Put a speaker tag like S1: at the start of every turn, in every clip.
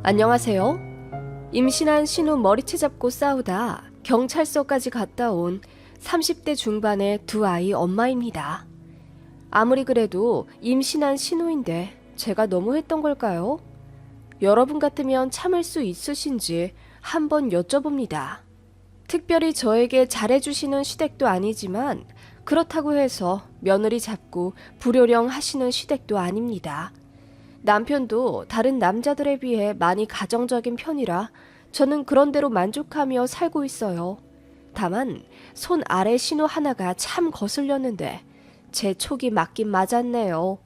S1: 안녕하세요. 임신한 신우 머리채 잡고 싸우다 경찰서까지 갔다 온 30대 중반의 두 아이 엄마입니다. 아무리 그래도 임신한 신우인데 제가 너무했던 걸까요? 여러분 같으면 참을 수 있으신지 한번 여쭤봅니다. 특별히 저에게 잘해주시는 시댁도 아니지만 그렇다고 해서 며느리 잡고 불효령 하시는 시댁도 아닙니다. 남편도 다른 남자들에 비해 많이 가정적인 편이라 저는 그런대로 만족하며 살고 있어요. 다만 손 아래 신호 하나가 참 거슬렸는데 제 촉이 맞긴 맞았네요.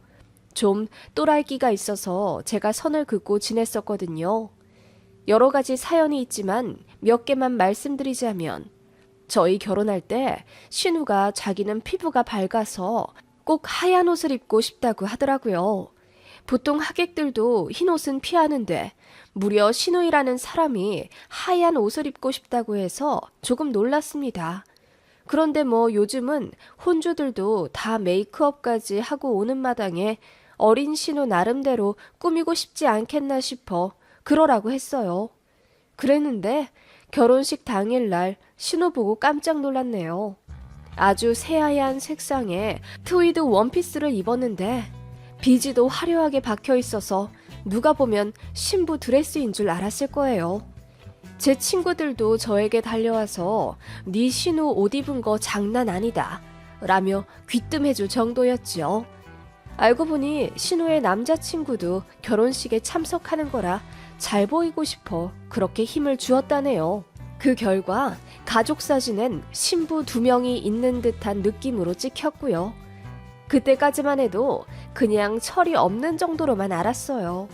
S1: 좀 또랄기가 있어서 제가 선을 긋고 지냈었거든요. 여러 가지 사연이 있지만 몇 개만 말씀드리자면 저희 결혼할 때 신우가 자기는 피부가 밝아서 꼭 하얀 옷을 입고 싶다고 하더라고요. 보통 하객들도 흰 옷은 피하는데 무려 신우이라는 사람이 하얀 옷을 입고 싶다고 해서 조금 놀랐습니다. 그런데 뭐 요즘은 혼주들도 다 메이크업까지 하고 오는 마당에 어린 신우 나름대로 꾸미고 싶지 않겠나 싶어 그러라고 했어요. 그랬는데 결혼식 당일날 신우 보고 깜짝 놀랐네요. 아주 새하얀 색상의 트위드 원피스를 입었는데 비지도 화려하게 박혀 있어서 누가 보면 신부 드레스인 줄 알았을 거예요. 제 친구들도 저에게 달려와서 네 신우 옷 입은 거 장난 아니다 라며 귀뜸해줄 정도였지요. 알고 보니 신우의 남자친구도 결혼식에 참석하는 거라 잘 보이고 싶어 그렇게 힘을 주었다네요. 그 결과 가족 사진엔 신부 2명이 있는 듯한 느낌으로 찍혔고요. 그때까지만 해도 그냥 철이 없는 정도로만 알았어요.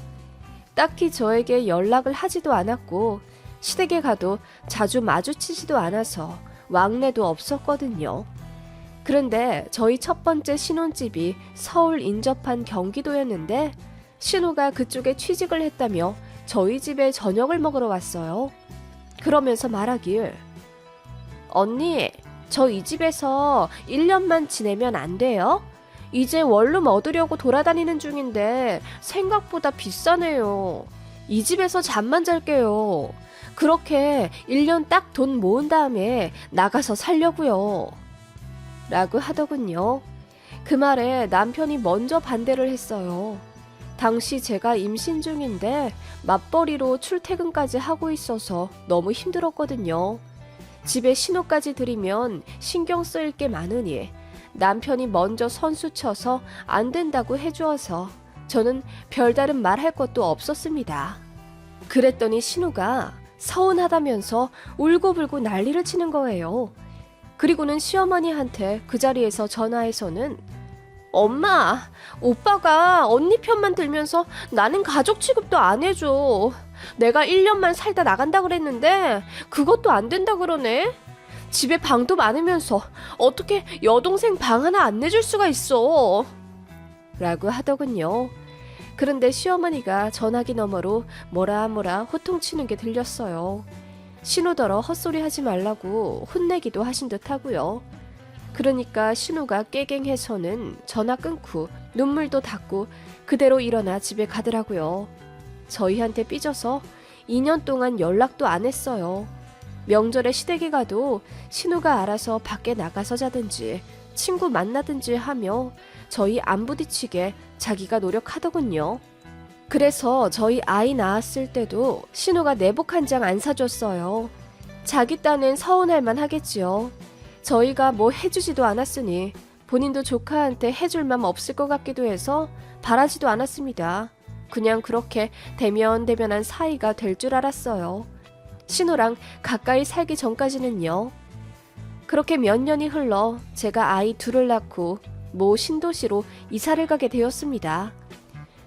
S1: 딱히 저에게 연락을 하지도 않았고 시댁에 가도 자주 마주치지도 않아서 왕래도 없었거든요. 그런데 저희 첫 번째 신혼집이 서울 인접한 경기도였는데 신우가 그쪽에 취직을 했다며 저희 집에 저녁을 먹으러 왔어요. 그러면서 말하길, 언니, 저 이 집에서 1년만 지내면 안 돼요? 이제 원룸 얻으려고 돌아다니는 중인데 생각보다 비싸네요. 이 집에서 잠만 잘게요. 그렇게 1년 딱 돈 모은 다음에 나가서 살려고요. 라고 하더군요. 그 말에 남편이 먼저 반대를 했어요. 당시 제가 임신 중인데 맞벌이로 출퇴근까지 하고 있어서 너무 힘들었거든요. 집에 신호까지 들이면 신경 쓰일 게 많으니 남편이 먼저 선수 쳐서 안 된다고 해주어서 저는 별다른 말할 것도 없었습니다. 그랬더니 신우가 서운하다면서 울고불고 난리를 치는 거예요. 그리고는 시어머니한테 그 자리에서 전화해서는 엄마, 오빠가 언니 편만 들면서 나는 가족 취급도 안 해줘. 내가 1년만 살다 나간다 그랬는데 그것도 안 된다 그러네. 집에 방도 많으면서 어떻게 여동생 방 하나 안 내줄 수가 있어. 라고 하더군요. 그런데 시어머니가 전화기 너머로 뭐라 호통치는 게 들렸어요. 신우더러 헛소리 하지 말라고 혼내기도 하신 듯 하고요. 그러니까 신우가 깨갱해서는 전화 끊고 눈물도 닦고 그대로 일어나 집에 가더라고요. 저희한테 삐져서 2년 동안 연락도 안 했어요. 명절에 시댁에 가도 신우가 알아서 밖에 나가서 자든지 친구 만나든지 하며 저희 안 부딪히게 자기가 노력하더군요. 그래서 저희 아이 낳았을 때도 신우가 내복 한 장 안 사줬어요. 자기 딴엔 서운할만 하겠지요. 저희가 뭐 해주지도 않았으니 본인도 조카한테 해줄 맘 없을 것 같기도 해서 바라지도 않았습니다. 그냥 그렇게 대면대면한 사이가 될 줄 알았어요. 신우랑 가까이 살기 전까지는요. 그렇게 몇 년이 흘러 제가 아이 둘을 낳고 모 신도시로 이사를 가게 되었습니다.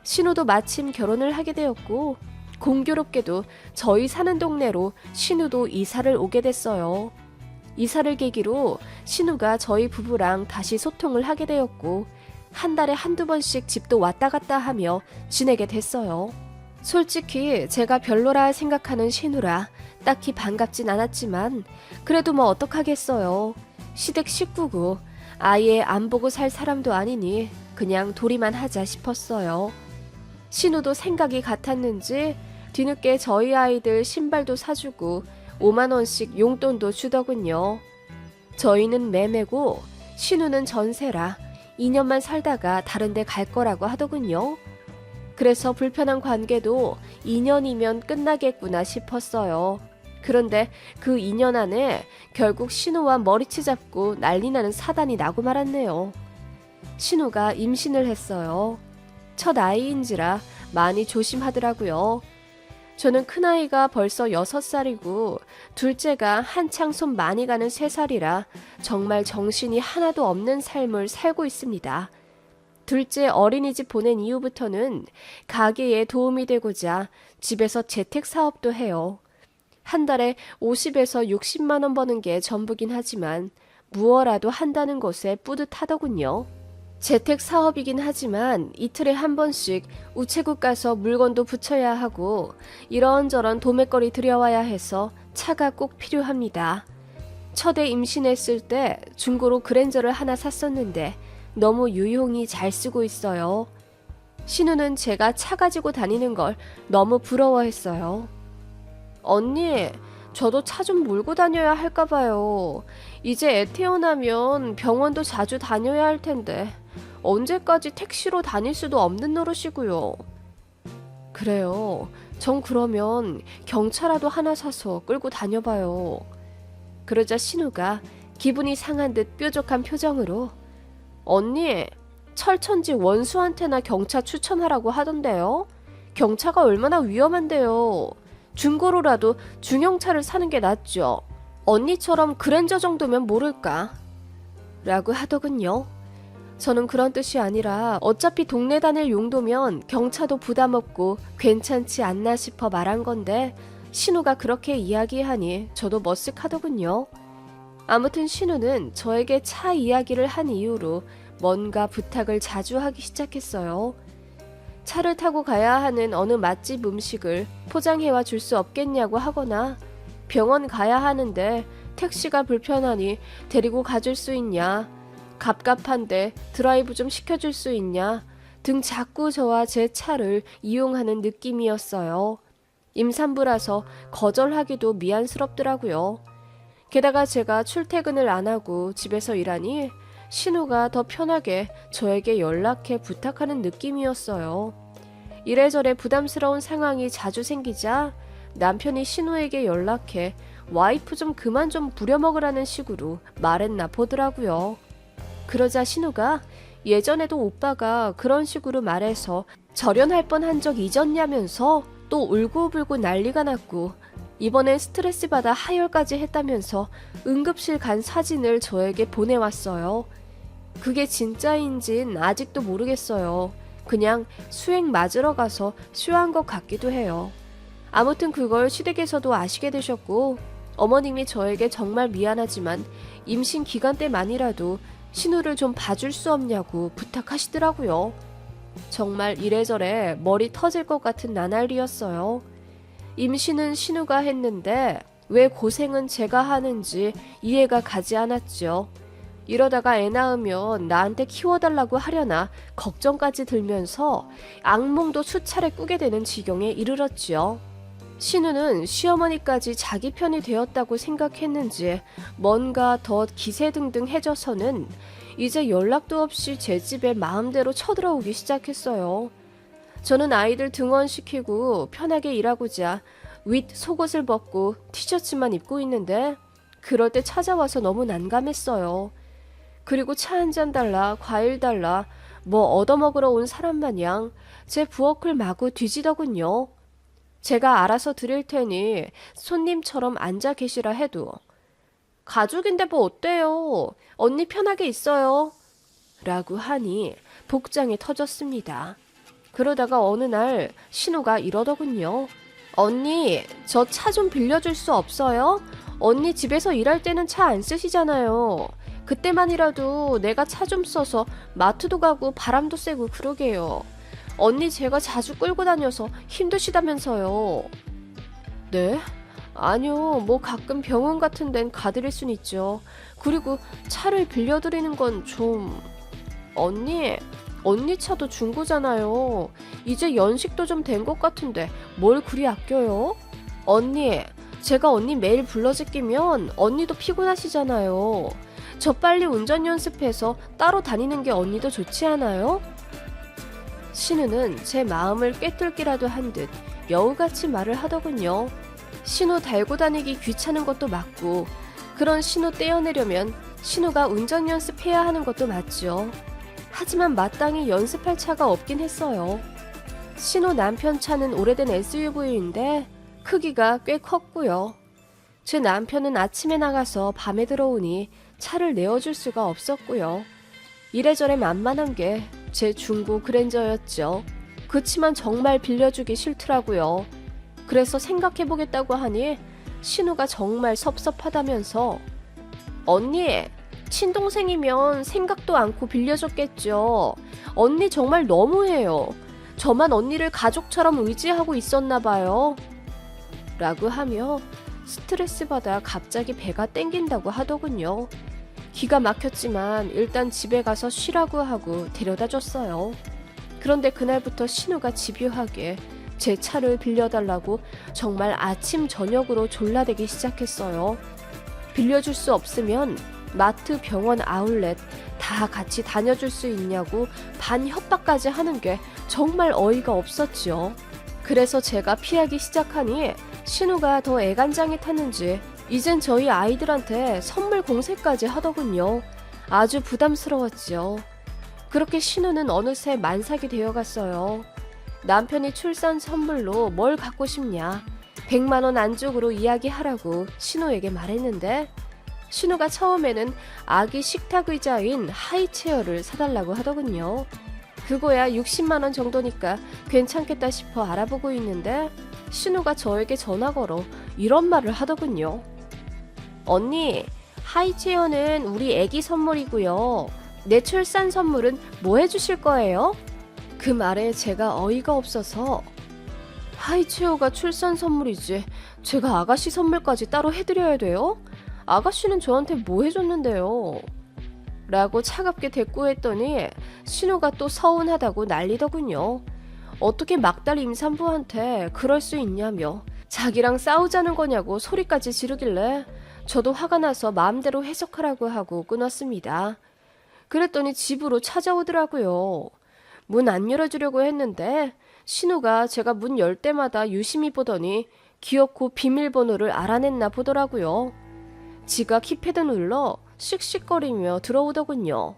S1: 신우도 마침 결혼을 하게 되었고 공교롭게도 저희 사는 동네로 신우도 이사를 오게 됐어요. 이사를 계기로 신우가 저희 부부랑 다시 소통을 하게 되었고 한 달에 한두 번씩 집도 왔다 갔다 하며 지내게 됐어요. 솔직히 제가 별로라 생각하는 신우라 딱히 반갑진 않았지만 그래도 뭐 어떡하겠어요. 시댁 식구고 아예 안 보고 살 사람도 아니니 그냥 도리만 하자 싶었어요. 신우도 생각이 같았는지 뒤늦게 저희 아이들 신발도 사주고 5만 원씩 용돈도 주더군요. 저희는 매매고 신우는 전세라 2년만 살다가 다른 데 갈 거라고 하더군요. 그래서 불편한 관계도 2년이면 끝나겠구나 싶었어요. 그런데 그 2년 안에 결국 신우와 머리채 잡고 난리나는 사단이 나고 말았네요. 신우가 임신을 했어요. 첫 아이인지라 많이 조심하더라고요. 저는 큰아이가 벌써 6살이고 둘째가 한창 손 많이 가는 3살이라 정말 정신이 하나도 없는 삶을 살고 있습니다. 둘째 어린이집 보낸 이후부터는 가게에 도움이 되고자 집에서 재택 사업도 해요. 한 달에 50에서 60만 원 버는 게 전부긴 하지만 무엇라도 한다는 것에 뿌듯하더군요. 재택 사업이긴 하지만 이틀에 한 번씩 우체국 가서 물건도 붙여야 하고 이런저런 도매거리 들여와야 해서 차가 꼭 필요합니다. 첫애 임신했을 때 중고로 그랜저를 하나 샀었는데 너무 유용히 잘 쓰고 있어요. 신우는 제가 차 가지고 다니는 걸 너무 부러워했어요. 언니, 저도 차 좀 몰고 다녀야 할까 봐요. 이제 애 태어나면 병원도 자주 다녀야 할 텐데 언제까지 택시로 다닐 수도 없는 노릇이고요. 그래요. 전 그러면 경차라도 하나 사서 끌고 다녀봐요. 그러자 신우가 기분이 상한 듯 뾰족한 표정으로 언니, 철천지 원수한테나 경차 추천하라고 하던데요. 경차가 얼마나 위험한데요. 중고로라도 중형차를 사는 게 낫죠. 언니처럼 그랜저 정도면 모를까? 라고 하더군요. 저는 그런 뜻이 아니라 어차피 동네 다닐 용도면 경차도 부담 없고 괜찮지 않나 싶어 말한 건데 신우가 그렇게 이야기하니 저도 머쓱하더군요. 아무튼 신우는 저에게 차 이야기를 한 이후로 뭔가 부탁을 자주 하기 시작했어요. 차를 타고 가야 하는 어느 맛집 음식을 포장해와 줄 수 없겠냐고 하거나 병원 가야 하는데 택시가 불편하니 데리고 가줄 수 있냐, 갑갑한데 드라이브 좀 시켜줄 수 있냐 등 자꾸 저와 제 차를 이용하는 느낌이었어요. 임산부라서 거절하기도 미안스럽더라고요. 게다가 제가 출퇴근을 안 하고 집에서 일하니 신우가 더 편하게 저에게 연락해 부탁하는 느낌이었어요. 이래저래 부담스러운 상황이 자주 생기자 남편이 신우에게 연락해 와이프 좀 그만 좀 부려먹으라는 식으로 말했나 보더라고요. 그러자 신우가 예전에도 오빠가 그런 식으로 말해서 절연할 뻔한 적 잊었냐면서 또 울고불고 난리가 났고 이번엔 스트레스 받아 하혈까지 했다면서 응급실 간 사진을 저에게 보내왔어요. 그게 진짜인진 아직도 모르겠어요. 그냥 수액 맞으러 가서 쇼한 것 같기도 해요. 아무튼 그걸 시댁에서도 아시게 되셨고 어머님이 저에게 정말 미안하지만 임신 기간 때만이라도 신우를 좀 봐줄 수 없냐고 부탁하시더라고요. 정말 이래저래 머리 터질 것 같은 나날이었어요. 임신은 신우가 했는데 왜 고생은 제가 하는지 이해가 가지 않았죠. 이러다가 애 낳으면 나한테 키워달라고 하려나 걱정까지 들면서 악몽도 수차례 꾸게 되는 지경에 이르렀지요. 신우는 시어머니까지 자기 편이 되었다고 생각했는지 뭔가 더 기세등등해져서는 이제 연락도 없이 제 집에 마음대로 쳐들어오기 시작했어요. 저는 아이들 등원시키고 편하게 일하고자 윗 속옷을 벗고 티셔츠만 입고 있는데 그럴 때 찾아와서 너무 난감했어요. 그리고 차 한 잔 달라, 과일 달라, 뭐 얻어먹으러 온 사람 마냥 제 부엌을 마구 뒤지더군요. 제가 알아서 드릴 테니 손님처럼 앉아 계시라 해도 가족인데 뭐 어때요? 언니 편하게 있어요. 라고 하니 복장이 터졌습니다. 그러다가 어느 날 신우가 이러더군요. 언니, 저 차 좀 빌려줄 수 없어요? 언니 집에서 일할 때는 차 안 쓰시잖아요. 그때만이라도 내가 차 좀 써서 마트도 가고 바람도 쐬고 그러게요. 언니 제가 자주 끌고 다녀서 힘드시다면서요. 네? 아니요, 뭐 가끔 병원 같은 데는 가드릴 순 있죠. 그리고 차를 빌려드리는 건 좀... 언니 차도 중고잖아요. 이제 연식도 좀 된 것 같은데 뭘 그리 아껴요? 언니, 제가 언니 매일 불러제끼면 언니도 피곤하시잖아요. 저 빨리 운전 연습해서 따로 다니는 게 언니도 좋지 않아요? 신우는 제 마음을 꿰뚫기라도 한 듯 여우같이 말을 하더군요. 신우 달고 다니기 귀찮은 것도 맞고, 그런 신우 떼어내려면 신우가 운전 연습해야 하는 것도 맞죠. 하지만 마땅히 연습할 차가 없긴 했어요. 신우 남편 차는 오래된 SUV인데 크기가 꽤 컸고요. 제 남편은 아침에 나가서 밤에 들어오니 차를 내어줄 수가 없었고요. 이래저래 만만한 게 제 중고 그랜저였죠. 그치만 정말 빌려주기 싫더라고요. 그래서 생각해보겠다고 하니 신우가 정말 섭섭하다면서, 언니, 친동생이면 생각도 않고 빌려줬겠죠. 언니 정말 너무해요. 저만 언니를 가족처럼 의지하고 있었나 봐요. 라고 하며 스트레스 받아 갑자기 배가 땡긴다고 하더군요. 기가 막혔지만 일단 집에 가서 쉬라고 하고 데려다 줬어요. 그런데 그날부터 신우가 집요하게 제 차를 빌려달라고 정말 아침 저녁으로 졸라대기 시작했어요. 빌려줄 수 없으면 마트, 병원, 아울렛 다 같이 다녀줄 수 있냐고 반협박까지 하는 게 정말 어이가 없었죠. 그래서 제가 피하기 시작하니 신우가 더 애간장이 탔는지 이젠 저희 아이들한테 선물 공세까지 하더군요. 아주 부담스러웠죠. 그렇게 신우는 어느새 만삭이 되어갔어요. 남편이 출산 선물로 뭘 갖고 싶냐, 100만 원 안쪽으로 이야기하라고 신우에게 말했는데, 신우가 처음에는 아기 식탁 의자인 하이체어를 사달라고 하더군요. 그거야 60만 원 정도니까 괜찮겠다 싶어 알아보고 있는데 신우가 저에게 전화 걸어 이런 말을 하더군요. 언니, 하이체어는 우리 애기 선물이고요. 내 출산 선물은 뭐 해주실 거예요? 그 말에 제가 어이가 없어서, 하이체어가 출산 선물이지 제가 아가씨 선물까지 따로 해드려야 돼요? 아가씨는 저한테 뭐 해줬는데요? 라고 차갑게 대꾸했더니 신우가 또 서운하다고 난리더군요. 어떻게 막달 임산부한테 그럴 수 있냐며 자기랑 싸우자는 거냐고 소리까지 지르길래 저도 화가 나서 마음대로 해석하라고 하고 끊었습니다. 그랬더니 집으로 찾아오더라고요. 문 안 열어주려고 했는데 신우가 제가 문 열 때마다 유심히 보더니 귀엽고 비밀번호를 알아냈나 보더라고요. 지가 키패드 눌러 씩씩거리며 들어오더군요.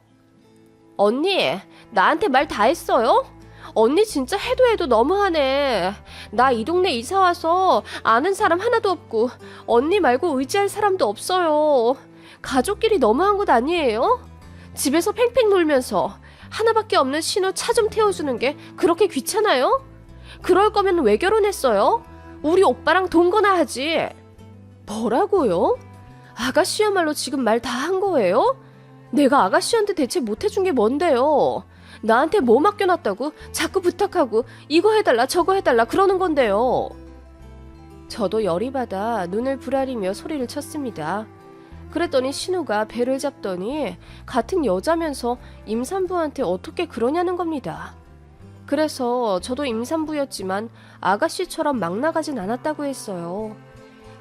S1: 언니, 나한테 말 다 했어요? 언니 진짜 해도 너무하네. 나 이 동네 이사 와서 아는 사람 하나도 없고 언니 말고 의지할 사람도 없어요. 가족끼리 너무한 것 아니에요? 집에서 팽팽 놀면서 하나밖에 없는 신우 차 좀 태워주는 게 그렇게 귀찮아요? 그럴 거면 왜 결혼했어요? 우리 오빠랑 동거나 하지. 뭐라고요? 아가씨야말로 지금 말 다 한 거예요? 내가 아가씨한테 대체 못해준 게 뭔데요? 나한테 뭐 맡겨놨다고 자꾸 부탁하고 이거 해달라 저거 해달라 그러는 건데요. 저도 열이 받아 눈을 부라리며 소리를 쳤습니다. 그랬더니 신우가 배를 잡더니 같은 여자면서 임산부한테 어떻게 그러냐는 겁니다. 그래서 저도 임산부였지만 아가씨처럼 막 나가진 않았다고 했어요.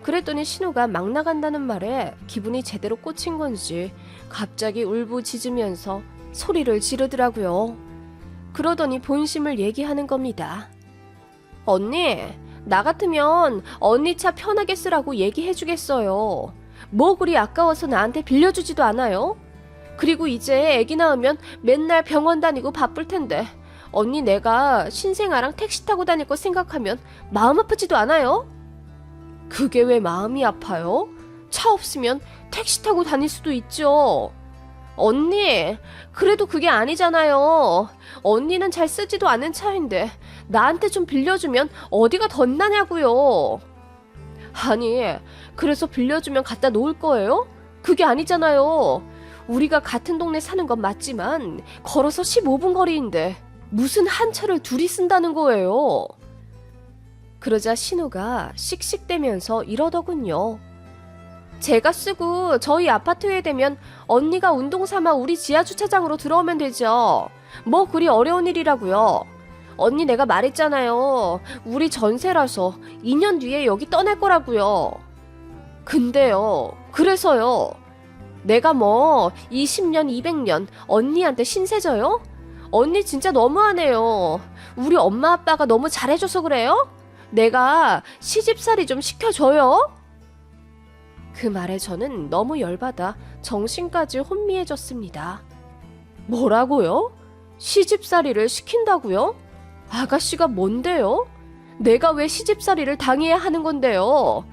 S1: 그랬더니 신우가 막 나간다는 말에 기분이 제대로 꽂힌 건지 갑자기 울부짖으면서 소리를 지르더라고요. 그러더니 본심을 얘기하는 겁니다. 언니, 나 같으면 언니 차 편하게 쓰라고 얘기해주겠어요. 뭐 그리 아까워서 나한테 빌려주지도 않아요? 그리고 이제 애기 낳으면 맨날 병원 다니고 바쁠 텐데 언니 내가 신생아랑 택시 타고 다닐 거 생각하면 마음 아프지도 않아요? 그게 왜 마음이 아파요? 차 없으면 택시 타고 다닐 수도 있죠. 언니, 그래도 그게 아니잖아요. 언니는 잘 쓰지도 않은 차인데 나한테 좀 빌려주면 어디가 덧나냐고요. 아니, 그래서 빌려주면 갖다 놓을 거예요? 그게 아니잖아요. 우리가 같은 동네 사는 건 맞지만 걸어서 15분 거리인데 무슨 한 차를 둘이 쓴다는 거예요. 그러자 신우가 씩씩대면서 이러더군요. 제가 쓰고 저희 아파트에 되면 언니가 운동 삼아 우리 지하 주차장으로 들어오면 되죠. 뭐 그리 어려운 일이라고요. 언니 내가 말했잖아요. 우리 전세라서 2년 뒤에 여기 떠날 거라고요. 근데요. 그래서요. 내가 뭐 20년 200년 언니한테 신세져요? 언니 진짜 너무하네요. 우리 엄마 아빠가 너무 잘해줘서 그래요? 내가 시집살이 좀 시켜줘요? 그 말에 저는 너무 열받아 정신까지 혼미해졌습니다. 뭐라고요? 시집살이를 시킨다고요? 아가씨가 뭔데요? 내가 왜 시집살이를 당해야 하는 건데요?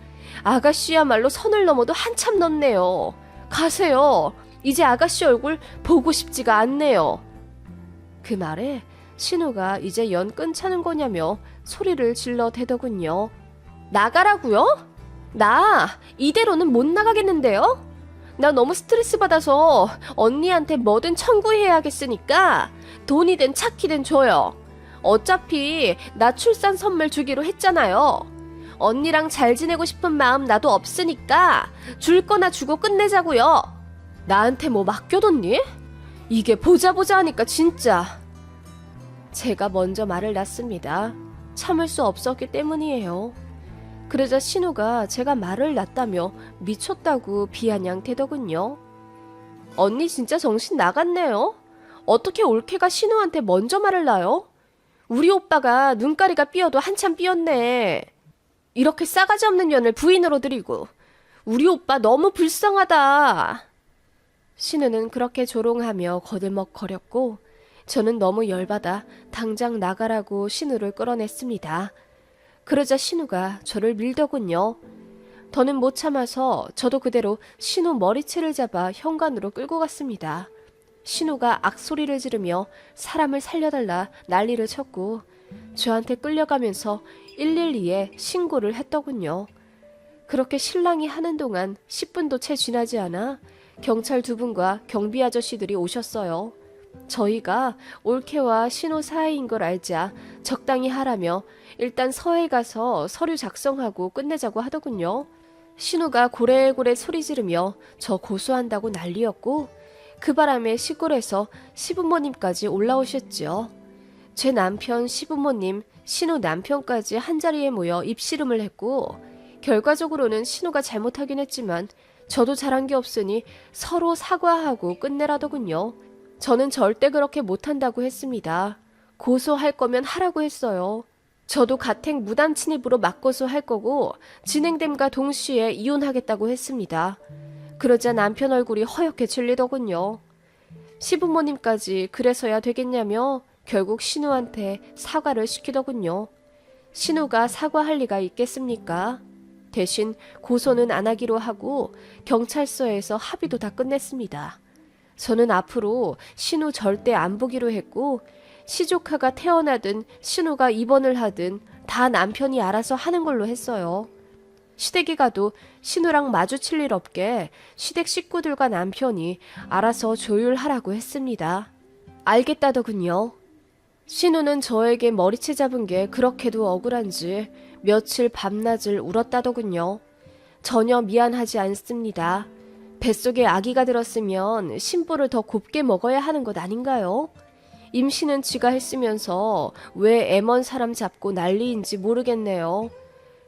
S1: 아가씨야말로 선을 넘어도 한참 넘네요. 가세요. 이제 아가씨 얼굴 보고 싶지가 않네요. 그 말에 신우가 이제 연 끊자는 거냐며 소리를 질러 대더군요. 나가라고요? 나 이대로는 못 나가겠는데요? 나 너무 스트레스 받아서 언니한테 뭐든 청구해야겠으니까 돈이든 차키든 줘요. 어차피 나 출산 선물 주기로 했잖아요. 언니랑 잘 지내고 싶은 마음 나도 없으니까 줄 거나 주고 끝내자고요. 나한테 뭐 맡겨뒀니? 이게 보자 하니까 진짜. 제가 먼저 말을 놨습니다. 참을 수 없었기 때문이에요. 그러자 신우가 제가 말을 놨다며 미쳤다고 비아냥대더군요. 언니 진짜 정신 나갔네요. 어떻게 올케가 신우한테 먼저 말을 놔요? 우리 오빠가 눈가리가 삐어도 한참 삐었네. 이렇게 싸가지 없는 년을 부인으로 들이고 우리 오빠 너무 불쌍하다. 신우는 그렇게 조롱하며 거들먹거렸고 저는 너무 열받아 당장 나가라고 신우를 끌어냈습니다. 그러자 신우가 저를 밀더군요. 더는 못 참아서 저도 그대로 신우 머리채를 잡아 현관으로 끌고 갔습니다. 신우가 악소리를 지르며 사람을 살려달라 난리를 쳤고 저한테 끌려가면서 112에 신고를 했더군요. 그렇게 신랑이 하는 동안 10분도 채 지나지 않아 경찰 2분과 경비 아저씨들이 오셨어요. 저희가 올케와 신우 사이인 걸 알자 적당히 하라며 일단 서에 가서 서류 작성하고 끝내자고 하더군요. 신우가 고래고래 소리 지르며 저 고소한다고 난리였고 그 바람에 시골에서 시부모님까지 올라오셨죠. 제 남편 시부모님, 신우 남편까지 한자리에 모여 입씨름을 했고 결과적으로는 신우가 잘못하긴 했지만 저도 잘한 게 없으니 서로 사과하고 끝내라더군요. 저는 절대 그렇게 못한다고 했습니다. 고소할 거면 하라고 했어요. 저도 가택 무단 침입으로 맞고소할 거고 진행됨과 동시에 이혼하겠다고 했습니다. 그러자 남편 얼굴이 허옇게 질리더군요. 시부모님까지 그래서야 되겠냐며 결국 신우한테 사과를 시키더군요. 신우가 사과할 리가 있겠습니까? 대신 고소는 안 하기로 하고 경찰서에서 합의도 다 끝냈습니다. 저는 앞으로 신우 절대 안 보기로 했고 시조카가 태어나든 신우가 입원을 하든 다 남편이 알아서 하는 걸로 했어요. 시댁이 가도 신우랑 마주칠 일 없게 시댁 식구들과 남편이 알아서 조율하라고 했습니다. 알겠다더군요. 신우는 저에게 머리채 잡은 게 그렇게도 억울한지 며칠 밤낮을 울었다더군요. 전혀 미안하지 않습니다. 뱃속에 아기가 들었으면 신부를 더 곱게 먹어야 하는 것 아닌가요? 임신은 지가 했으면서 왜 애먼 사람 잡고 난리인지 모르겠네요.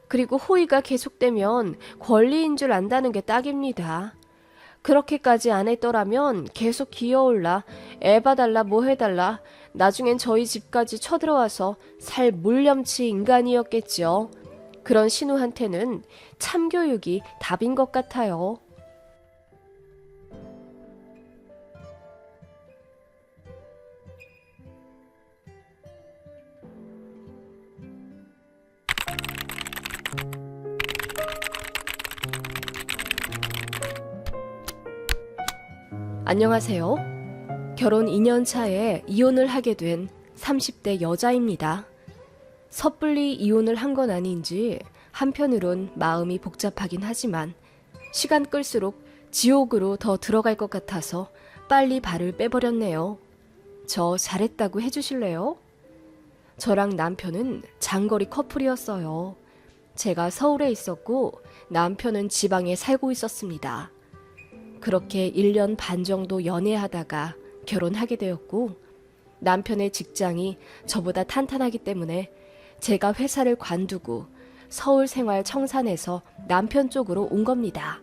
S1: 그리고 호의가 계속되면 권리인 줄 안다는 게 딱입니다. 그렇게까지 안 했더라면 계속 기어올라 애 봐달라 뭐 해달라 나중엔 저희 집까지 쳐들어와서 살 물렴치 인간이었겠죠. 그런 신우한테는 참교육이 답인 것 같아요. 안녕하세요. 결혼 2년 차에 이혼을 하게 된 30대 여자입니다. 섣불리 이혼을 한 건 아닌지 한편으론 마음이 복잡하긴 하지만 시간 끌수록 지옥으로 더 들어갈 것 같아서 빨리 발을 빼버렸네요. 저 잘했다고 해주실래요? 저랑 남편은 장거리 커플이었어요. 제가 서울에 있었고 남편은 지방에 살고 있었습니다. 그렇게 1년 반 정도 연애하다가 결혼하게 되었고 남편의 직장이 저보다 탄탄하기 때문에 제가 회사를 관두고 서울 생활 청산해서 남편 쪽으로 온 겁니다.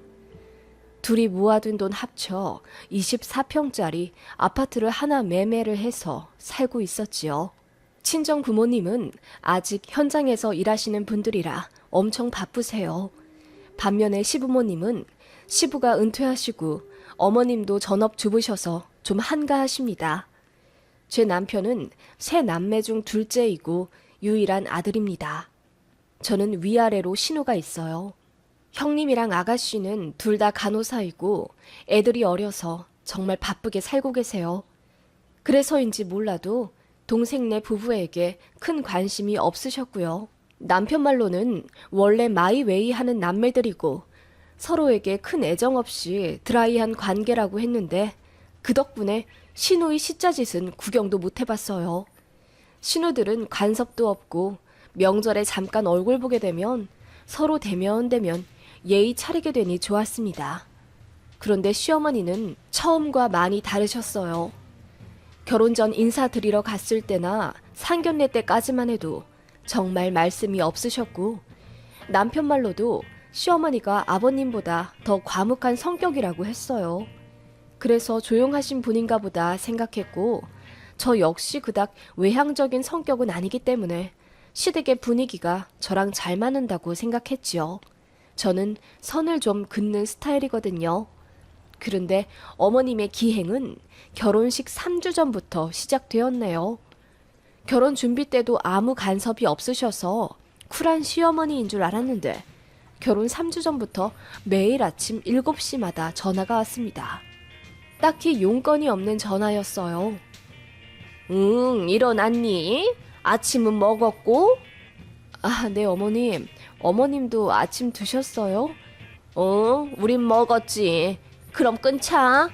S1: 둘이 모아둔 돈 합쳐 24평짜리 아파트를 하나 매매를 해서 살고 있었지요. 친정 부모님은 아직 현장에서 일하시는 분들이라 엄청 바쁘세요. 반면에 시부모님은 시부가 은퇴하시고 어머님도 전업주부셔서 좀 한가하십니다. 제 남편은 세 남매 중 둘째이고 유일한 아들입니다. 저는 위아래로 신우가 있어요. 형님이랑 아가씨는 둘 다 간호사이고 애들이 어려서 정말 바쁘게 살고 계세요. 그래서인지 몰라도 동생네 부부에게 큰 관심이 없으셨고요. 남편 말로는 원래 마이웨이 하는 남매들이고 서로에게 큰 애정 없이 드라이한 관계라고 했는데 그 덕분에 신우의 시자짓은 구경도 못 해봤어요. 신우들은 간섭도 없고 명절에 잠깐 얼굴 보게 되면 서로 대면대면 예의 차리게 되니 좋았습니다. 그런데 시어머니는 처음과 많이 다르셨어요. 결혼 전 인사드리러 갔을 때나 상견례 때까지만 해도 정말 말씀이 없으셨고 남편 말로도 시어머니가 아버님보다 더 과묵한 성격이라고 했어요. 그래서 조용하신 분인가 보다 생각했고 저 역시 그닥 외향적인 성격은 아니기 때문에 시댁의 분위기가 저랑 잘 맞는다고 생각했지요. 저는 선을 좀 긋는 스타일이거든요. 그런데 어머님의 기행은 결혼식 3주 전부터 시작되었네요. 결혼 준비 때도 아무 간섭이 없으셔서 쿨한 시어머니인 줄 알았는데 결혼 3주 전부터 매일 아침 7시마다 전화가 왔습니다. 딱히 용건이 없는 전화였어요. 응, 일어났니? 아침은 먹었고? 아, 네, 어머님. 어머님도 아침 드셨어요? 우린 먹었지. 그럼 끊자.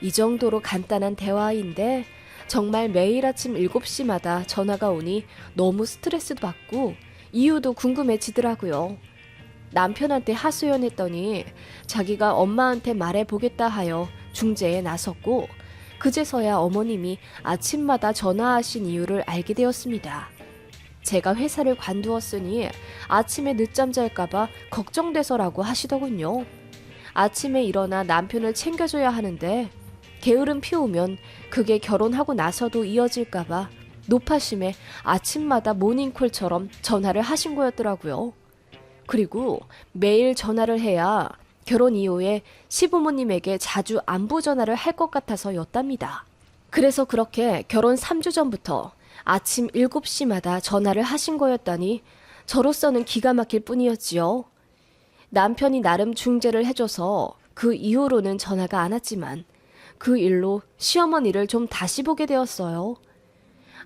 S1: 이 정도로 간단한 대화인데 정말 매일 아침 7시마다 전화가 오니 너무 스트레스도 받고 이유도 궁금해지더라고요. 남편한테 하소연했더니 자기가 엄마한테 말해보겠다 하여 중재에 나섰고 그제서야 어머님이 아침마다 전화하신 이유를 알게 되었습니다. 제가 회사를 관두었으니 아침에 늦잠 잘까봐 걱정돼서라고 하시더군요. 아침에 일어나 남편을 챙겨줘야 하는데 게으름 피우면 그게 결혼하고 나서도 이어질까봐 노파심에 아침마다 모닝콜처럼 전화를 하신 거였더라고요. 그리고 매일 전화를 해야 결혼 이후에 시부모님에게 자주 안부 전화를 할 것 같아서였답니다. 그래서 그렇게 결혼 3주 전부터 아침 7시마다 전화를 하신 거였다니 저로서는 기가 막힐 뿐이었지요. 남편이 나름 중재를 해줘서 그 이후로는 전화가 안 왔지만 그 일로 시어머니를 좀 다시 보게 되었어요.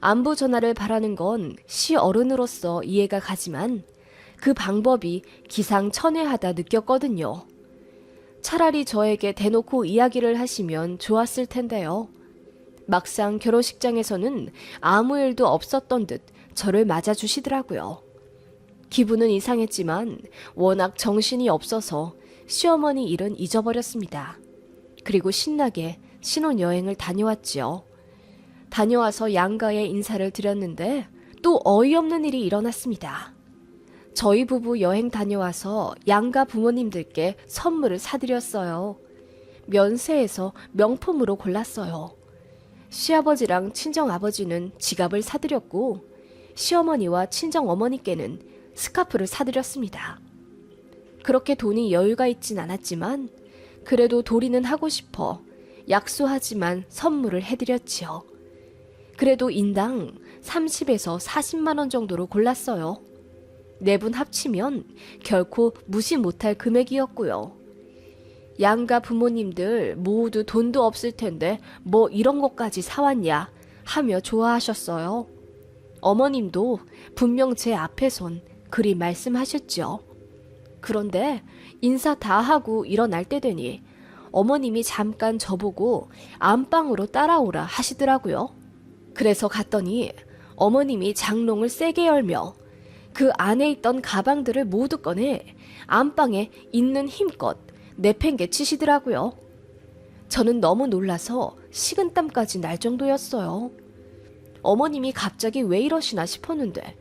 S1: 안부 전화를 바라는 건 시어른으로서 이해가 가지만 그 방법이 기상천외하다 느꼈거든요. 차라리 저에게 대놓고 이야기를 하시면 좋았을 텐데요. 막상 결혼식장에서는 아무 일도 없었던 듯 저를 맞아주시더라고요. 기분은 이상했지만 워낙 정신이 없어서 시어머니 일은 잊어버렸습니다. 그리고 신나게 신혼여행을 다녀왔지요. 다녀와서 양가에 인사를 드렸는데 또 어이없는 일이 일어났습니다. 저희 부부 여행 다녀와서 양가 부모님들께 선물을 사드렸어요. 면세에서 명품으로 골랐어요. 시아버지랑 친정아버지는 지갑을 사드렸고 시어머니와 친정어머니께는 스카프를 사드렸습니다. 그렇게 돈이 여유가 있진 않았지만 그래도 도리는 하고 싶어 약소하지만 선물을 해드렸지요. 그래도 인당 30에서 40만 원 정도로 골랐어요. 네 분 합치면 결코 무시 못할 금액이었고요. 양가 부모님들 모두 돈도 없을 텐데 뭐 이런 것까지 사왔냐 하며 좋아하셨어요. 어머님도 분명 제 앞에선 그리 말씀하셨죠. 그런데 인사 다 하고 일어날 때 되니 어머님이 잠깐 저보고 안방으로 따라오라 하시더라고요. 그래서 갔더니 어머님이 장롱을 세게 열며 그 안에 있던 가방들을 모두 꺼내 안방에 있는 힘껏 내팽개치시더라고요. 저는 너무 놀라서 식은땀까지 날 정도였어요. 어머님이 갑자기 왜 이러시나 싶었는데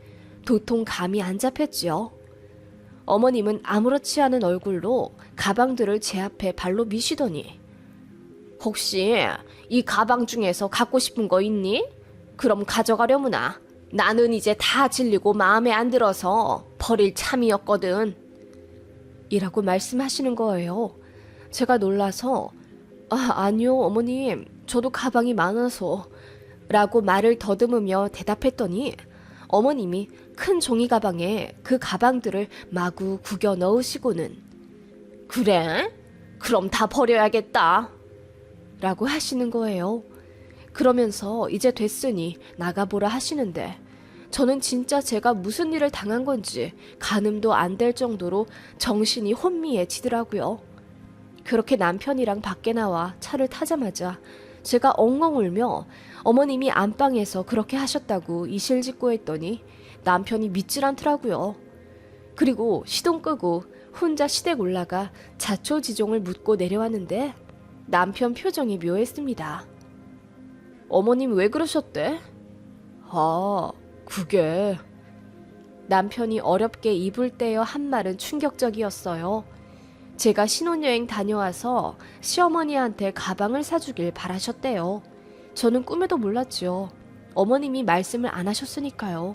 S1: 도통 감이 안 잡혔지요. 어머님은 아무렇지 않은 얼굴로 가방들을 제 앞에 발로 미시더니 혹시 이 가방 중에서 갖고 싶은 거 있니? 그럼 가져가려무나. 나는 이제 다 질리고 마음에 안 들어서 버릴 참이었거든. 이라고 말씀하시는 거예요. 제가 놀라서 아니요 어머님, 저도 가방이 많아서 라고 말을 더듬으며 대답했더니 어머님이 큰 종이 가방에 그 가방들을 마구 구겨 넣으시고는 그래? 그럼 다 버려야겠다. 라고 하시는 거예요. 그러면서 이제 됐으니 나가보라 하시는데 저는 진짜 제가 무슨 일을 당한 건지 가늠도 안 될 정도로 정신이 혼미해지더라고요. 그렇게 남편이랑 밖에 나와 차를 타자마자 제가 엉엉 울며 어머님이 안방에서 그렇게 하셨다고 이실직고 했더니 남편이 믿질 않더라고요. 그리고 시동 끄고 혼자 시댁 올라가 자초지종을 묻고 내려왔는데 남편 표정이 묘했습니다. 어머님 왜 그러셨대? 그게... 남편이 어렵게 입을 떼어 한 말은 충격적이었어요. 제가 신혼여행 다녀와서 시어머니한테 가방을 사주길 바라셨대요. 저는 꿈에도 몰랐죠. 어머님이 말씀을 안 하셨으니까요.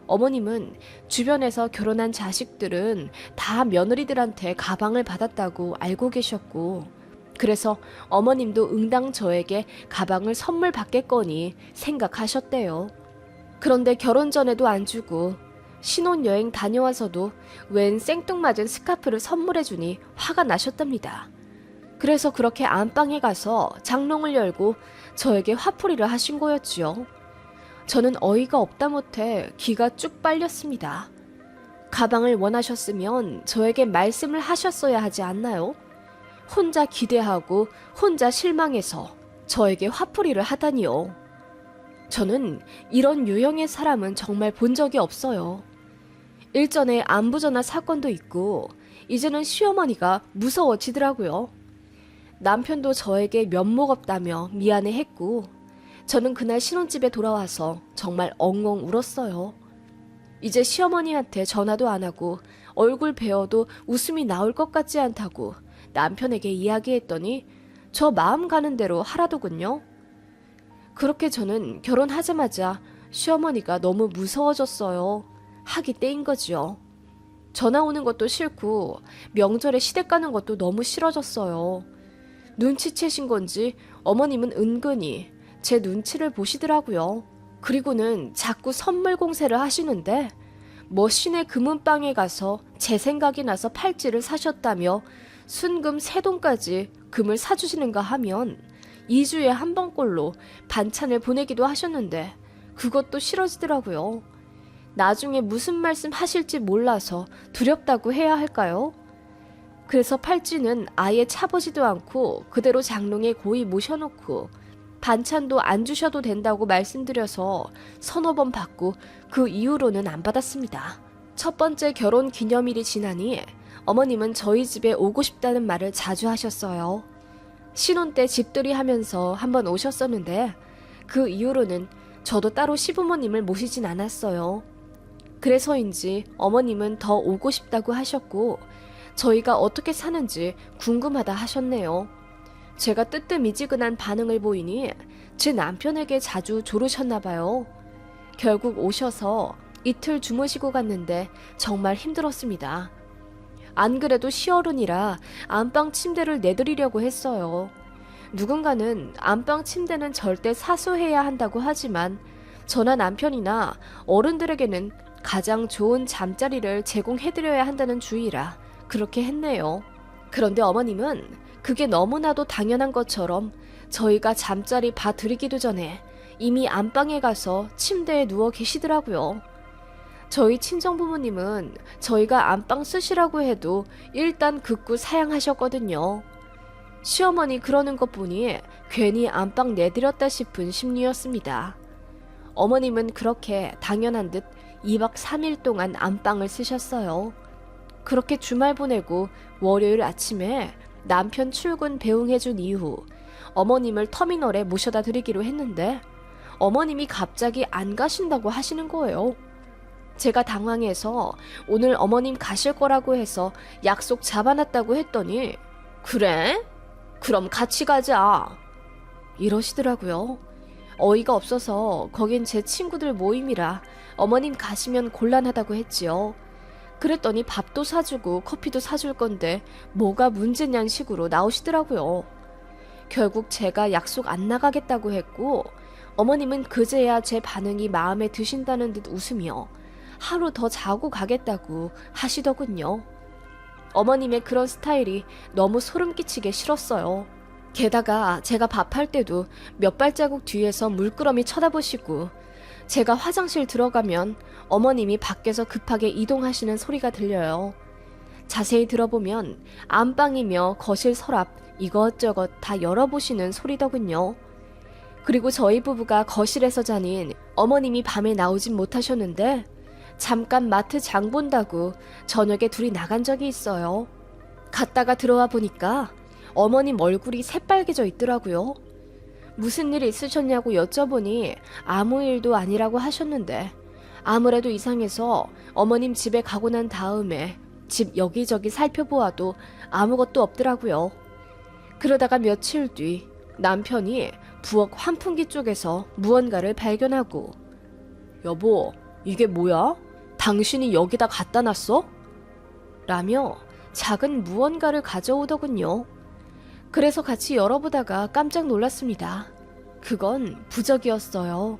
S1: 어머님은 주변에서 결혼한 자식들은 다 며느리들한테 가방을 받았다고 알고 계셨고 그래서 어머님도 응당 저에게 가방을 선물 받겠거니 생각하셨대요. 그런데 결혼 전에도 안 주고 신혼여행 다녀와서도 웬 생뚱맞은 스카프를 선물해주니 화가 나셨답니다. 그래서 그렇게 안방에 가서 장롱을 열고 저에게 화풀이를 하신 거였지요. 저는 어이가 없다 못해 기가 쭉 빨렸습니다. 가방을 원하셨으면 저에게 말씀을 하셨어야 하지 않나요? 혼자 기대하고 혼자 실망해서 저에게 화풀이를 하다니요. 저는 이런 유형의 사람은 정말 본 적이 없어요. 일전에 안부전화 사건도 있고 이제는 시어머니가 무서워지더라고요. 남편도 저에게 면목 없다며 미안해했고 저는 그날 신혼집에 돌아와서 정말 엉엉 울었어요. 이제 시어머니한테 전화도 안 하고 얼굴 베어도 웃음이 나올 것 같지 않다고 남편에게 이야기했더니 저 마음 가는 대로 하라더군요. 그렇게 저는 결혼하자마자 시어머니가 너무 무서워졌어요. 하기 때인 거지요. 전화 오는 것도 싫고 명절에 시댁 가는 것도 너무 싫어졌어요. 눈치채신 건지 어머님은 은근히 제 눈치를 보시더라고요. 그리고는 자꾸 선물 공세를 하시는데 뭐 시내 금은방에 가서 제 생각이 나서 팔찌를 사셨다며 순금 3돈까지 금을 사주시는가 하면 2주에 한 번꼴로 반찬을 보내기도 하셨는데 그것도 싫어지더라고요. 나중에 무슨 말씀 하실지 몰라서 두렵다고 해야 할까요? 그래서 팔찌는 아예 차보지도 않고 그대로 장롱에 고이 모셔놓고 반찬도 안 주셔도 된다고 말씀드려서 서너 번 받고 그 이후로는 안 받았습니다. 첫 번째 결혼 기념일이 지나니 어머님은 저희 집에 오고 싶다는 말을 자주 하셨어요. 신혼 때 집들이 하면서 한번 오셨었는데 그 이후로는 저도 따로 시부모님을 모시진 않았어요. 그래서인지 어머님은 더 오고 싶다고 하셨고 저희가 어떻게 사는지 궁금하다 하셨네요. 제가 뜨뜻미지근한 반응을 보이니 제 남편에게 자주 조르셨나 봐요. 결국 오셔서 이틀 주무시고 갔는데 정말 힘들었습니다. 안 그래도 시어른이라 안방 침대를 내드리려고 했어요. 누군가는 안방 침대는 절대 사수해야 한다고 하지만 저나 남편이나 어른들에게는 가장 좋은 잠자리를 제공해드려야 한다는 주의라 그렇게 했네요. 그런데 어머님은 그게 너무나도 당연한 것처럼 저희가 잠자리 봐드리기도 전에 이미 안방에 가서 침대에 누워 계시더라고요. 저희 친정부모님은 저희가 안방 쓰시라고 해도 일단 극구 사양하셨거든요. 시어머니 그러는 것 보니 괜히 안방 내드렸다 싶은 심리였습니다. 어머님은 그렇게 당연한 듯 2박 3일 동안 안방을 쓰셨어요. 그렇게 주말 보내고 월요일 아침에 남편 출근 배웅해준 이후 어머님을 터미널에 모셔다 드리기로 했는데 어머님이 갑자기 안 가신다고 하시는 거예요. 제가 당황해서 오늘 어머님 가실 거라고 해서 약속 잡아놨다고 했더니 그래? 그럼 같이 가자. 이러시더라고요. 어이가 없어서 거긴 제 친구들 모임이라 어머님 가시면 곤란하다고 했지요. 그랬더니 밥도 사주고 커피도 사줄 건데 뭐가 문제냐는 식으로 나오시더라고요. 결국 제가 약속 안 나가겠다고 했고 어머님은 그제야 제 반응이 마음에 드신다는 듯 웃으며 하루 더 자고 가겠다고 하시더군요. 어머님의 그런 스타일이 너무 소름 끼치게 싫었어요. 게다가 제가 밥할 때도 몇 발자국 뒤에서 물끄러미 쳐다보시고 제가 화장실 들어가면 어머님이 밖에서 급하게 이동하시는 소리가 들려요. 자세히 들어보면 안방이며 거실 서랍 이것저것 다 열어보시는 소리더군요. 그리고 저희 부부가 거실에서 자닌 어머님이 밤에 나오진 못하셨는데 잠깐 마트 장 본다고 저녁에 둘이 나간 적이 있어요. 갔다가 들어와 보니까 어머님 얼굴이 새빨개져 있더라고요. 무슨 일 있으셨냐고 여쭤보니 아무 일도 아니라고 하셨는데 아무래도 이상해서 어머님 집에 가고 난 다음에 집 여기저기 살펴보아도 아무것도 없더라고요. 그러다가 며칠 뒤 남편이 부엌 환풍기 쪽에서 무언가를 발견하고 여보, 이게 뭐야? 당신이 여기다 갖다 놨어? 라며 작은 무언가를 가져오더군요. 그래서 같이 열어보다가 깜짝 놀랐습니다. 그건 부적이었어요.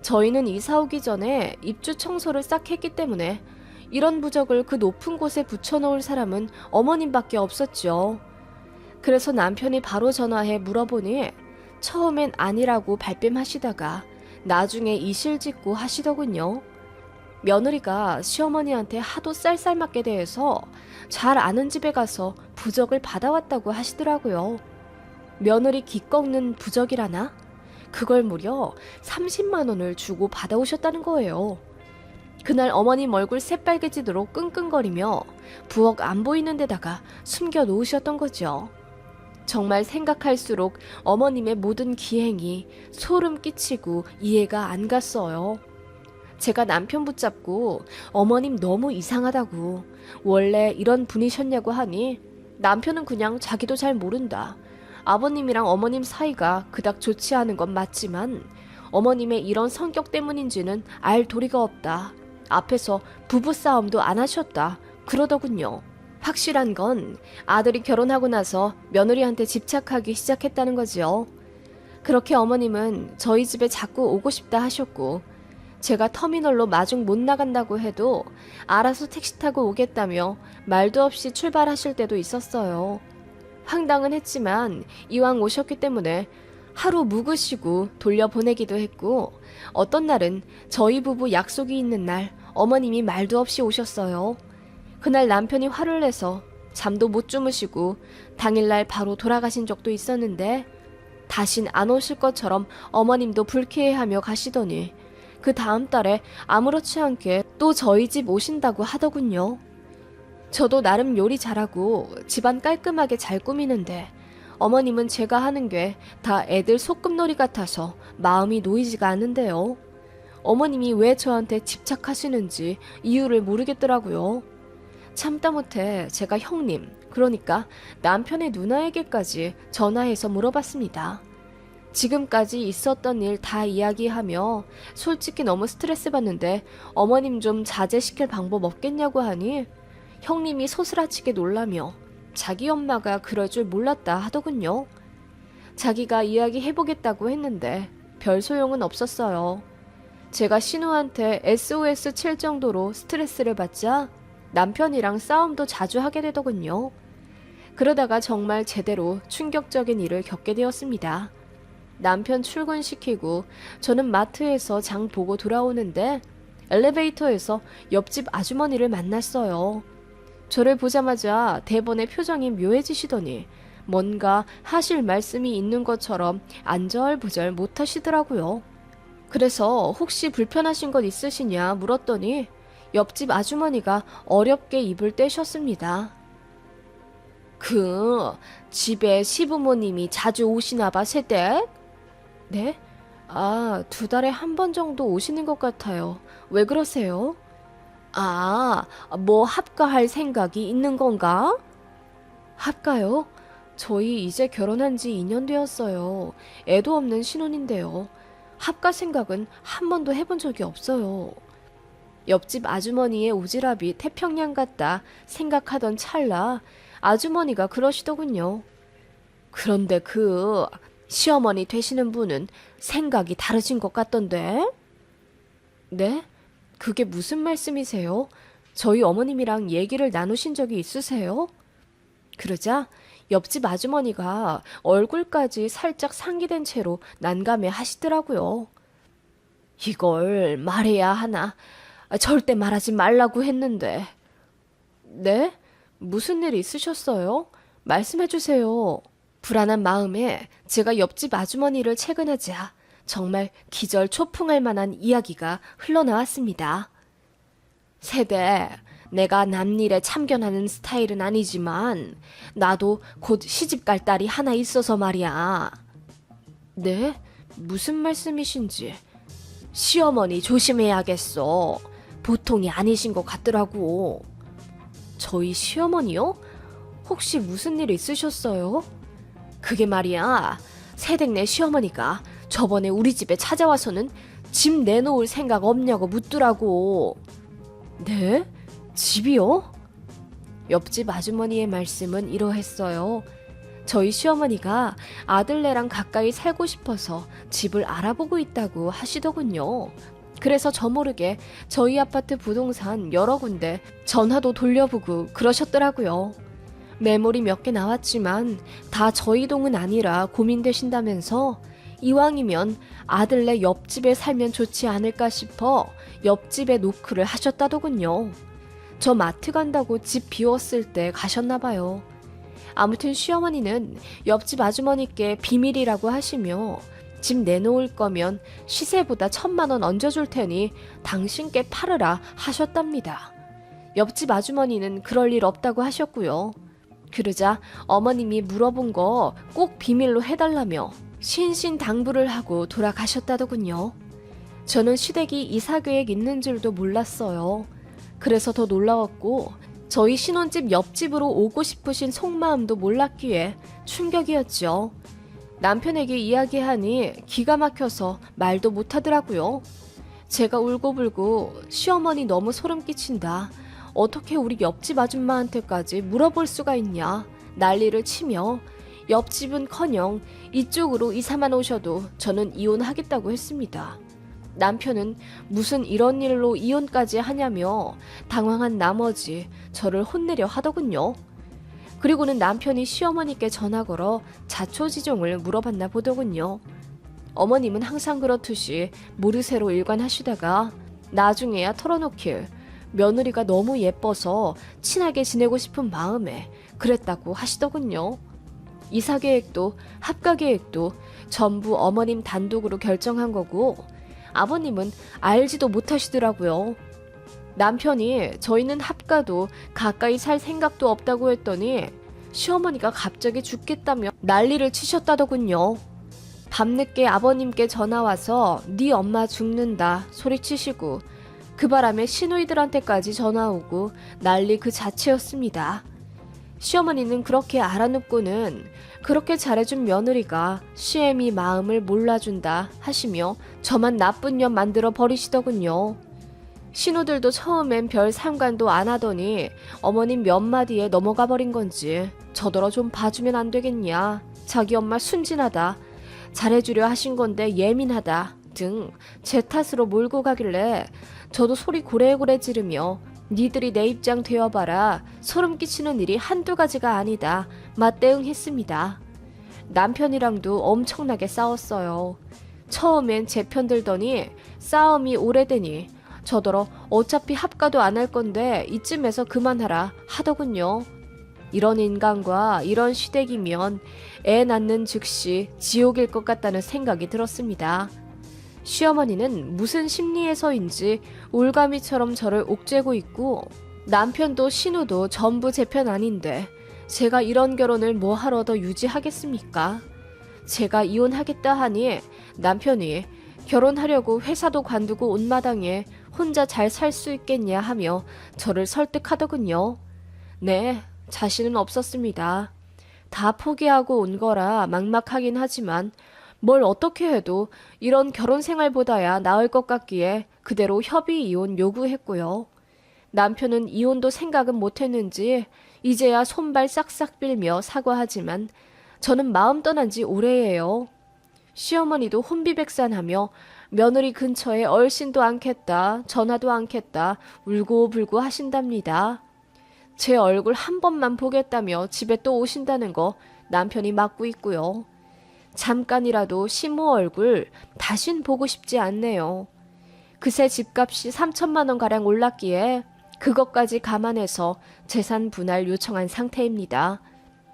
S1: 저희는 이사 오기 전에 입주 청소를 싹 했기 때문에 이런 부적을 그 높은 곳에 붙여놓을 사람은 어머님밖에 없었죠. 그래서 남편이 바로 전화해 물어보니 처음엔 아니라고 발뺌하시다가 나중에 이실직고 하시더군요. 며느리가 시어머니한테 하도 쌀쌀맞게 대해서 잘 아는 집에 가서 부적을 받아왔다고 하시더라고요. 며느리 기 꺾는 부적이라나? 그걸 무려 30만 원을 주고 받아오셨다는 거예요. 그날 어머님 얼굴 새빨개지도록 끙끙거리며 부엌 안 보이는 데다가 숨겨 놓으셨던 거죠. 정말 생각할수록 어머님의 모든 기행이 소름 끼치고 이해가 안 갔어요. 제가 남편 붙잡고 어머님 너무 이상하다고 원래 이런 분이셨냐고 하니 남편은 그냥 자기도 잘 모른다. 아버님이랑 어머님 사이가 그닥 좋지 않은 건 맞지만 어머님의 이런 성격 때문인지는 알 도리가 없다. 앞에서 부부싸움도 안 하셨다. 그러더군요. 확실한 건 아들이 결혼하고 나서 며느리한테 집착하기 시작했다는 거지요. 그렇게 어머님은 저희 집에 자꾸 오고 싶다 하셨고 제가 터미널로 마중 못 나간다고 해도 알아서 택시 타고 오겠다며 말도 없이 출발하실 때도 있었어요. 황당은 했지만 이왕 오셨기 때문에 하루 묵으시고 돌려보내기도 했고 어떤 날은 저희 부부 약속이 있는 날 어머님이 말도 없이 오셨어요. 그날 남편이 화를 내서 잠도 못 주무시고 당일날 바로 돌아가신 적도 있었는데 다신 안 오실 것처럼 어머님도 불쾌해하며 가시더니 그 다음 달에 아무렇지 않게 또 저희 집 오신다고 하더군요. 저도 나름 요리 잘하고 집안 깔끔하게 잘 꾸미는데 어머님은 제가 하는 게 다 애들 소꿉놀이 같아서 마음이 놓이지가 않는데요. 어머님이 왜 저한테 집착하시는지 이유를 모르겠더라고요. 참다 못해 제가 형님, 그러니까 남편의 누나에게까지 전화해서 물어봤습니다. 지금까지 있었던 일 다 이야기하며 솔직히 너무 스트레스 받는데 어머님 좀 자제시킬 방법 없겠냐고 하니 형님이 소스라치게 놀라며 자기 엄마가 그럴 줄 몰랐다 하더군요. 자기가 이야기해보겠다고 했는데 별 소용은 없었어요. 제가 신우한테 SOS 칠 정도로 스트레스를 받자 남편이랑 싸움도 자주 하게 되더군요. 그러다가 정말 제대로 충격적인 일을 겪게 되었습니다. 남편 출근시키고 저는 마트에서 장 보고 돌아오는데 엘리베이터에서 옆집 아주머니를 만났어요. 저를 보자마자 대번에 표정이 묘해지시더니 뭔가 하실 말씀이 있는 것처럼 안절부절 못하시더라고요. 그래서 혹시 불편하신 것 있으시냐 물었더니 옆집 아주머니가 어렵게 입을 떼셨습니다. 그 집에 시부모님이 자주 오시나 봐, 새댁? 네? 아, 2달에 한 번 정도 오시는 것 같아요. 왜 그러세요? 아, 뭐 합가할 생각이 있는 건가? 합가요? 저희 이제 결혼한 지 2년 되었어요. 애도 없는 신혼인데요. 합가 생각은 한 번도 해본 적이 없어요. 옆집 아주머니의 오지랖이 태평양 같다 생각하던 찰나 아주머니가 그러시더군요. 그런데 그 시어머니 되시는 분은 생각이 다르신 것 같던데? 네? 그게 무슨 말씀이세요? 저희 어머님이랑 얘기를 나누신 적이 있으세요? 그러자 옆집 아주머니가 얼굴까지 살짝 상기된 채로 난감해 하시더라고요. 이걸 말해야 하나? 절대 말하지 말라고 했는데. 네? 무슨 일 있으셨어요? 말씀해 주세요. 불안한 마음에 제가 옆집 아주머니를 채근하자 정말 기절초풍할 만한 이야기가 흘러나왔습니다. 세대, 내가 남일에 참견하는 스타일은 아니지만 나도 곧 시집갈 딸이 하나 있어서 말이야. 네? 무슨 말씀이신지. 시어머니 조심해야겠어. 보통이 아니신 것 같더라고. 저희 시어머니요? 혹시 무슨 일 있으셨어요? 그게 말이야, 새댁네 시어머니가 저번에 우리 집에 찾아와서는 집 내놓을 생각 없냐고 묻더라고. 네? 집이요? 옆집 아주머니의 말씀은 이러했어요. 저희 시어머니가 아들네랑 가까이 살고 싶어서 집을 알아보고 있다고 하시더군요. 그래서 저 모르게 저희 아파트 부동산 여러 군데 전화도 돌려보고 그러셨더라고요. 매물이 몇 개 나왔지만 다 저희 동은 아니라 고민되신다면서 이왕이면 아들네 옆집에 살면 좋지 않을까 싶어 옆집에 노크를 하셨다더군요. 저 마트 간다고 집 비웠을 때 가셨나 봐요. 아무튼 시어머니는 옆집 아주머니께 비밀이라고 하시며 집 내놓을 거면 시세보다 1,000만 원 얹어줄 테니 당신께 팔으라 하셨답니다. 옆집 아주머니는 그럴 일 없다고 하셨고요. 그러자 어머님이 물어본 거 꼭 비밀로 해달라며 신신당부를 하고 돌아가셨다더군요. 저는 시댁이 이사 계획 있는 줄도 몰랐어요. 그래서 더 놀라웠고 저희 신혼집 옆집으로 오고 싶으신 속마음도 몰랐기에 충격이었죠. 남편에게 이야기하니 기가 막혀서 말도 못하더라고요. 제가 울고불고 시어머니 너무 소름 끼친다. 어떻게 우리 옆집 아줌마한테까지 물어볼 수가 있냐 난리를 치며 옆집은커녕 이쪽으로 이사만 오셔도 저는 이혼하겠다고 했습니다. 남편은 무슨 이런 일로 이혼까지 하냐며 당황한 나머지 저를 혼내려 하더군요. 그리고는 남편이 시어머니께 전화 걸어 자초지종을 물어봤나 보더군요. 어머님은 항상 그렇듯이 모르쇠로 일관하시다가 나중에야 털어놓길 며느리가 너무 예뻐서 친하게 지내고 싶은 마음에 그랬다고 하시더군요. 이사 계획도 합가 계획도 전부 어머님 단독으로 결정한 거고 아버님은 알지도 못하시더라고요. 남편이 저희는 합가도 가까이 살 생각도 없다고 했더니 시어머니가 갑자기 죽겠다며 난리를 치셨다더군요. 밤늦게 아버님께 전화와서 네 엄마 죽는다 소리치시고 그 바람에 시누이들한테까지 전화오고 난리 그 자체였습니다. 시어머니는 그렇게 알아놓고는 그렇게 잘해준 며느리가 시애미 마음을 몰라준다 하시며 저만 나쁜 년 만들어 버리시더군요. 신우들도 처음엔 별 상관도 안 하더니 어머님 몇 마디에 넘어가 버린 건지 저더러 좀 봐주면 안 되겠냐, 자기 엄마 순진하다, 잘해주려 하신 건데 예민하다 등 제 탓으로 몰고 가길래 저도 소리 고래고래 지르며 니들이 내 입장 되어봐라, 소름 끼치는 일이 한두 가지가 아니다 맞대응했습니다. 남편이랑도 엄청나게 싸웠어요. 처음엔 제 편 들더니 싸움이 오래되니 저더러 어차피 합가도 안 할 건데 이쯤에서 그만하라 하더군요. 이런 인간과 이런 시댁이면 애 낳는 즉시 지옥일 것 같다는 생각이 들었습니다. 시어머니는 무슨 심리에서인지 올가미처럼 저를 옥죄고 있고 남편도 신우도 전부 제 편 아닌데 제가 이런 결혼을 뭐 하러 더 유지하겠습니까? 제가 이혼하겠다 하니 남편이 결혼하려고 회사도 관두고 온 마당에 혼자 잘 살 수 있겠냐 하며 저를 설득하더군요. 네, 자신은 없었습니다. 다 포기하고 온 거라 막막하긴 하지만 뭘 어떻게 해도 이런 결혼 생활보다야 나을 것 같기에 그대로 협의 이혼 요구했고요. 남편은 이혼도 생각은 못했는지 이제야 손발 싹싹 빌며 사과하지만 저는 마음 떠난 지 오래예요. 시어머니도 혼비백산하며 며느리 근처에 얼씬도 않겠다, 전화도 않겠다, 울고불고 하신답니다. 제 얼굴 한 번만 보겠다며 집에 또 오신다는 거 남편이 막고 있고요. 잠깐이라도 시모 얼굴 다신 보고 싶지 않네요. 그새 집값이 3천만 원가량 올랐기에 그것까지 감안해서 재산 분할 요청한 상태입니다.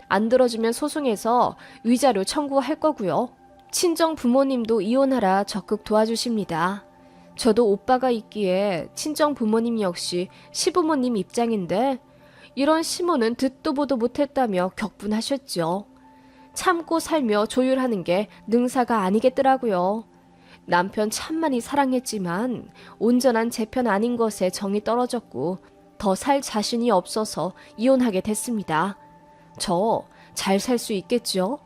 S1: 안 들어주면 소송해서 위자료 청구할 거고요. 친정 부모님도 이혼하라 적극 도와주십니다. 저도 오빠가 있기에 친정 부모님 역시 시부모님 입장인데 이런 시모는 듣도 보도 못했다며 격분하셨죠. 참고 살며 조율하는 게 능사가 아니겠더라고요. 남편 참 많이 사랑했지만 온전한 제 편 아닌 것에 정이 떨어졌고 더 살 자신이 없어서 이혼하게 됐습니다. 저 잘 살 수 있겠죠?